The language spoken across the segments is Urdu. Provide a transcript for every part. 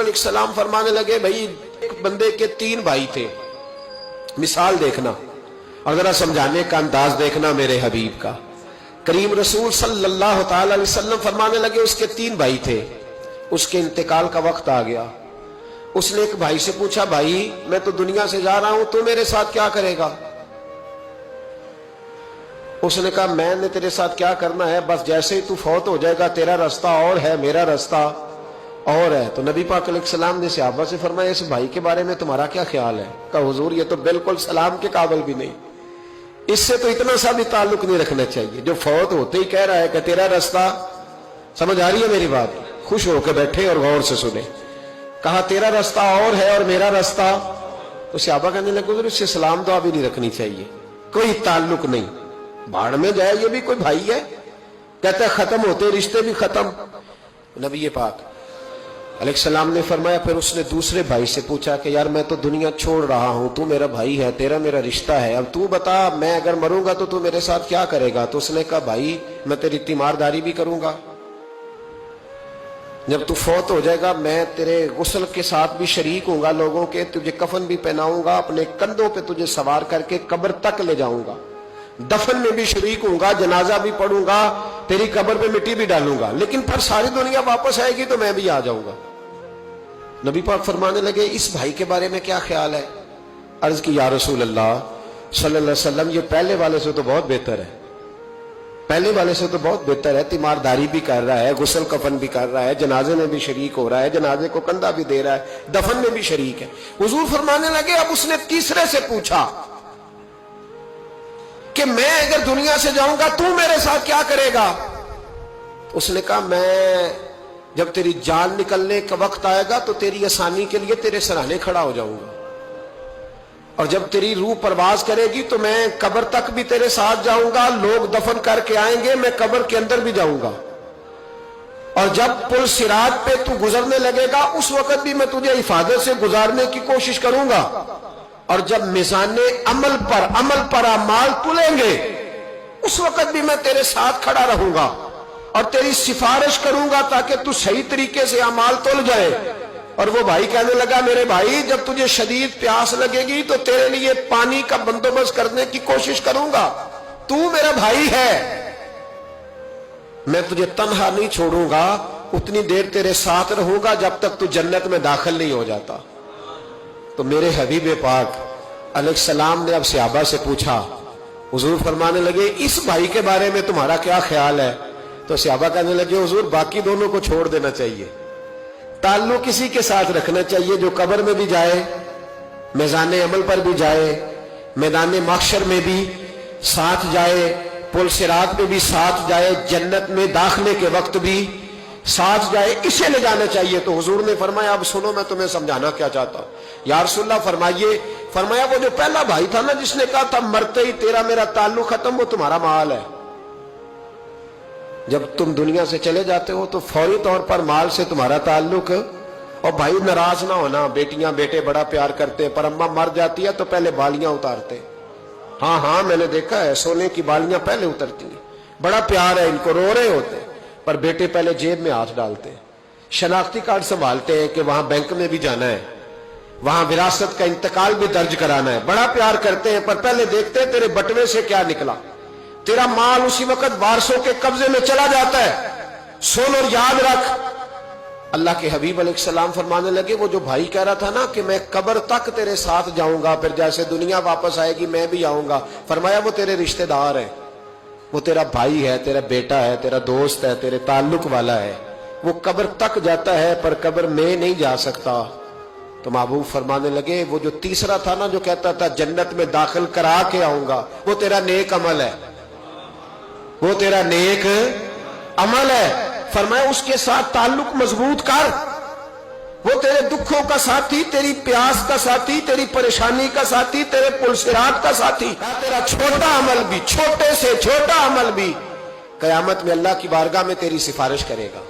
علیہ السلام فرمانے لگے بھائی ایک بندے کے 3 بھائی تھے، مثال دیکھنا اور ذرا سمجھانے کا انداز دیکھنا میرے حبیب کا۔ کریم رسول صلی اللہ تعالی علیہ وسلم فرمانے لگے اس کے 3 بھائی تھے، اس کے انتقال کا وقت آ گیا۔ اس نے ایک بھائی سے پوچھا بھائی میں تو دنیا سے جا رہا ہوں، تو میرے ساتھ کیا کرے گا؟ اس نے کہا میں نے تیرے ساتھ کیا کرنا ہے، بس جیسے ہی تو فوت ہو جائے گا تیرا راستہ اور ہے، میرا راستہ اور ہے۔ تو نبی پاک علیہ السلام نے صحابہ سے فرمایا اس بھائی کے بارے میں تمہارا کیا خیال ہے؟ کہا حضور یہ تو بالکل سلام کے قابل بھی نہیں، اس سے تو اتنا سا بھی تعلق نہیں رکھنا چاہیے، جو فوت ہوتے ہی کہہ رہا ہے کہ تیرا راستہ۔ سمجھ آ رہی ہے میری بات؟ خوش ہو کے بیٹھے اور غور سے سنیں۔ کہا تیرا راستہ اور ہے اور میرا راستہ، تو صحابہ کہنے لگے حضور اس سے سلام دعا بھی نہیں رکھنی چاہیے، کوئی تعلق نہیں، بھاڑ میں جائے یہ بھی کوئی بھائی ہے؟ کہتا ہے ختم ہوتے رشتے بھی ختم۔ نبی پاک علیہ السلام نے فرمایا پھر اس نے دوسرے بھائی سے پوچھا کہ یار میں تو دنیا چھوڑ رہا ہوں، تو میرا بھائی ہے، تیرا میرا رشتہ ہے، اب تو بتا میں اگر مروں گا تو میرے ساتھ کیا کرے گا؟ تو اس نے کہا بھائی میں تیری تیمارداری بھی کروں گا، جب تو فوت ہو جائے گا میں تیرے غسل کے ساتھ بھی شریک ہوں گا، لوگوں کے تجھے کفن بھی پہناؤں گا، اپنے کندھوں پہ تجھے سوار کر کے قبر تک لے جاؤں گا، دفن میں بھی شریک ہوں گا، جنازہ بھی پڑھوں گا، تیری قبر پہ مٹی بھی ڈالوں گا، لیکن پھر ساری دنیا واپس آئے گی تو میں بھی آ جاؤں گا۔ نبی پاک فرمانے لگے اس بھائی کے بارے میں کیا خیال ہے؟ عرض کی یا رسول اللہ صلی اللہ علیہ وسلم یہ پہلے والے سے تو بہت بہتر ہے، پہلے والے سے تو بہت بہتر ہے، تیمارداری بھی کر رہا ہے، غسل کفن بھی کر رہا ہے، جنازے میں بھی شریک ہو رہا ہے، جنازے کو کندھا بھی دے رہا ہے، دفن میں بھی شریک ہے۔ حضور فرمانے لگے اب اس نے تیسرے سے پوچھا کہ میں اگر دنیا سے جاؤں گا تو میرے ساتھ کیا کرے گا؟ اس نے کہا میں جب تیری جان نکلنے کا وقت آئے گا تو تیری آسانی کے لیے تیرے سرانے کھڑا ہو جاؤں گا، اور جب تیری روح پرواز کرے گی تو میں قبر تک بھی تیرے ساتھ جاؤں گا، لوگ دفن کر کے آئیں گے، میں قبر کے اندر بھی جاؤں گا، اور جب پل صراط پہ تو گزرنے لگے گا اس وقت بھی میں تجھے حفاظت سے گزارنے کی کوشش کروں گا، اور جب میزان عمل پر اعمال تلیں گے اس وقت بھی میں تیرے ساتھ کھڑا رہوں گا اور تیری سفارش کروں گا تاکہ تو صحیح طریقے سے اعمال تل جائے۔ اور وہ بھائی کہنے لگا میرے بھائی جب تجھے شدید پیاس لگے گی تو تیرے لیے پانی کا بندوبست کرنے کی کوشش کروں گا، تو میرا بھائی ہے، میں تجھے تنہا نہیں چھوڑوں گا، اتنی دیر تیرے ساتھ رہوں گا جب تک تو جنت میں داخل نہیں ہو جاتا۔ تو میرے حبیب پاک علیہ السلام نے اب صحابہ سے پوچھا، حضور فرمانے لگے اس بھائی کے بارے میں تمہارا کیا خیال ہے؟ تو صحابہ کہنے لگے حضور باقی دونوں کو چھوڑ دینا چاہیے، تعلق کسی کے ساتھ رکھنا چاہیے جو قبر میں بھی جائے، میزان عمل پر بھی جائے، میدان محشر میں بھی ساتھ جائے، پل صراط پہ بھی ساتھ جائے، جنت میں داخلے کے وقت بھی ساتھ جائے، اسے لے جانا چاہیے۔ تو حضور نے فرمایا اب سنو میں تمہیں سمجھانا کیا چاہتا ہوں۔ یا رسول اللہ فرمائیے۔ فرمایا وہ جو پہلا بھائی تھا نا جس نے کہا تھا مرتے ہی تیرا میرا تعلق ختم، وہ تمہارا مال ہے، جب تم دنیا سے چلے جاتے ہو تو فوری طور پر مال سے تمہارا تعلق۔ اور بھائی ناراض نہ ہونا، بیٹیاں بیٹے بڑا پیار کرتے ہیں، پر اماں مر جاتی ہے تو پہلے بالیاں اتارتے، ہاں میں نے دیکھا ہے، سونے کی بالیاں پہلے اترتی ہیں، بڑا پیار ہے ان کو، رو رہے ہوتے پر بیٹے پہلے جیب میں ہاتھ ڈالتے، شناختی کارڈ سنبھالتے ہیں کہ وہاں بینک میں بھی جانا ہے، وہاں وراثت کا انتقال بھی درج کرانا ہے، بڑا پیار کرتے ہیں پر پہلے دیکھتے ہیں تیرے بٹوے سے کیا نکلا۔ تیرا مال اسی وقت وارثوں کے قبضے میں چلا جاتا ہے، سن اور یاد رکھ۔ اللہ کے حبیب علیہ السلام فرمانے لگے وہ جو بھائی کہہ رہا تھا نا کہ میں قبر تک تیرے ساتھ جاؤں گا، پھر جیسے دنیا واپس آئے گی میں بھی آؤں گا، فرمایا وہ تیرے رشتہ دار ہے، وہ تیرا بھائی ہے، تیرا بیٹا ہے، تیرا دوست ہے، تیرے تعلق والا ہے، وہ قبر تک جاتا ہے پر قبر میں نہیں جا سکتا۔ تو محبوب فرمانے لگے وہ جو تیسرا تھا نا جو کہتا تھا جنت میں داخل کرا کے آؤں گا، وہ تیرا نیک عمل ہے، وہ تیرا نیک عمل ہے۔ فرمایا اس کے ساتھ تعلق مضبوط کر، وہ تیرے دکھوں کا ساتھی، تیری پیاس کا ساتھی، تیری پریشانی کا ساتھی، تیرے پل صراط کا ساتھی، تیرا چھوٹا عمل بھی، چھوٹے سے چھوٹا عمل بھی قیامت میں اللہ کی بارگاہ میں تیری سفارش کرے گا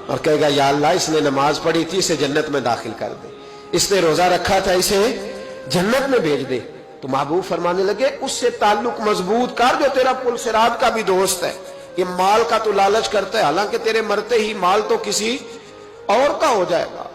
اور کہے گا یا اللہ اس نے نماز پڑھی تھی اسے جنت میں داخل کر دے، اس نے روزہ رکھا تھا اسے جنت میں بھیج دے۔ تو محبوب فرمانے لگے اس سے تعلق مضبوط کر جو تیرا پل صراط کا بھی دوست ہے۔ یہ مال کا تو لالچ کرتا ہے، حالانکہ تیرے مرتے ہی مال تو کسی اور کا ہو جائے گا،